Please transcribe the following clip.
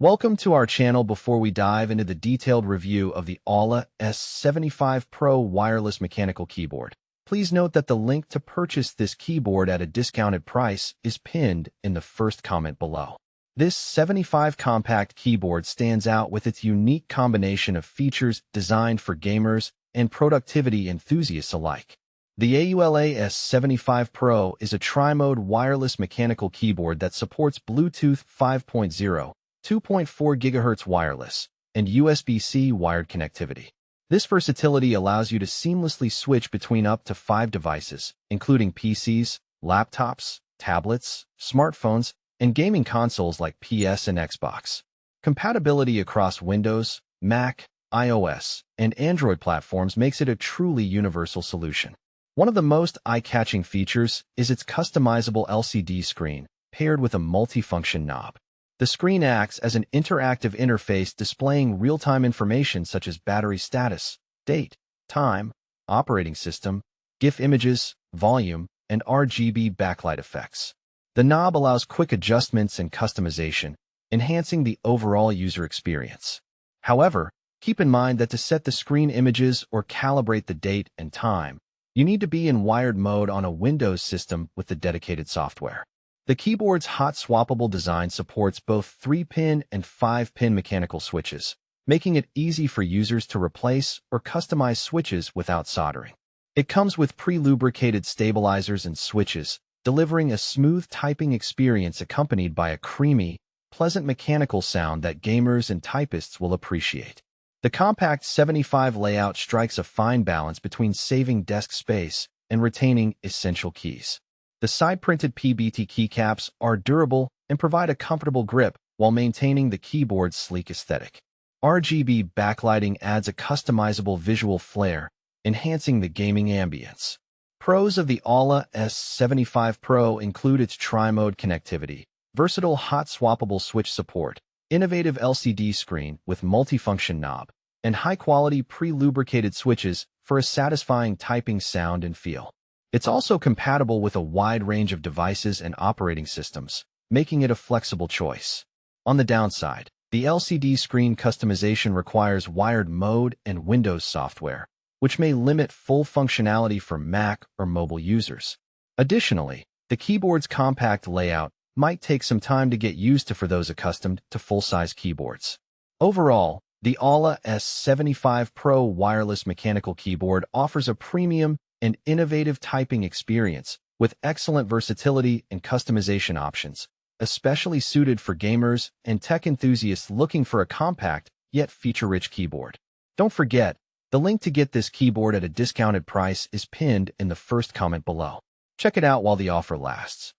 Welcome to our channel. Before we dive into the detailed review of the AULA S75 PRO wireless mechanical keyboard, please note that the link to purchase this keyboard at a discounted price is pinned in the first comment below. This 75 compact keyboard stands out with its unique combination of features designed for gamers and productivity enthusiasts alike. The AULA S75 PRO is a tri-mode wireless mechanical keyboard that supports Bluetooth 5.0, 2.4 GHz wireless, and USB-C wired connectivity. This versatility allows you to seamlessly switch between up to 5 devices, including PCs, laptops, tablets, smartphones, and gaming consoles like PS and Xbox. Compatibility across Windows, Mac, iOS, and Android platforms makes it a truly universal solution. One of the most eye-catching features is its customizable LCD screen, paired with a multifunction knob. The screen acts as an interactive interface displaying real-time information such as battery status, date, time, operating system, GIF images, volume, and RGB backlight effects. The knob allows quick adjustments and customization, enhancing the overall user experience. However, keep in mind that to set the screen images or calibrate the date and time, you need to be in wired mode on a Windows system with the dedicated software. The keyboard's hot-swappable design supports both 3-pin and 5-pin mechanical switches, making it easy for users to replace or customize switches without soldering. It comes with pre-lubricated stabilizers and switches, delivering a smooth typing experience accompanied by a creamy, pleasant mechanical sound that gamers and typists will appreciate. The compact 75 layout strikes a fine balance between saving desk space and retaining essential keys. The side-printed PBT keycaps are durable and provide a comfortable grip while maintaining the keyboard's sleek aesthetic. RGB backlighting adds a customizable visual flair, enhancing the gaming ambience. Pros of the AULA S75 PRO include its tri-mode connectivity, versatile hot-swappable switch support, innovative LCD screen with multifunction knob, and high-quality pre-lubricated switches for a satisfying typing sound and feel. It's also compatible with a wide range of devices and operating systems, making it a flexible choice. On the downside, the LCD screen customization requires wired mode and Windows software, which may limit full functionality for Mac or mobile users. Additionally, the keyboard's compact layout might take some time to get used to for those accustomed to full-size keyboards. Overall, the AULA S75 PRO wireless mechanical keyboard offers a premium and innovative typing experience with excellent versatility and customization options, especially suited for gamers and tech enthusiasts looking for a compact yet feature-rich keyboard. Don't forget, the link to get this keyboard at a discounted price is pinned in the first comment below. Check it out while the offer lasts.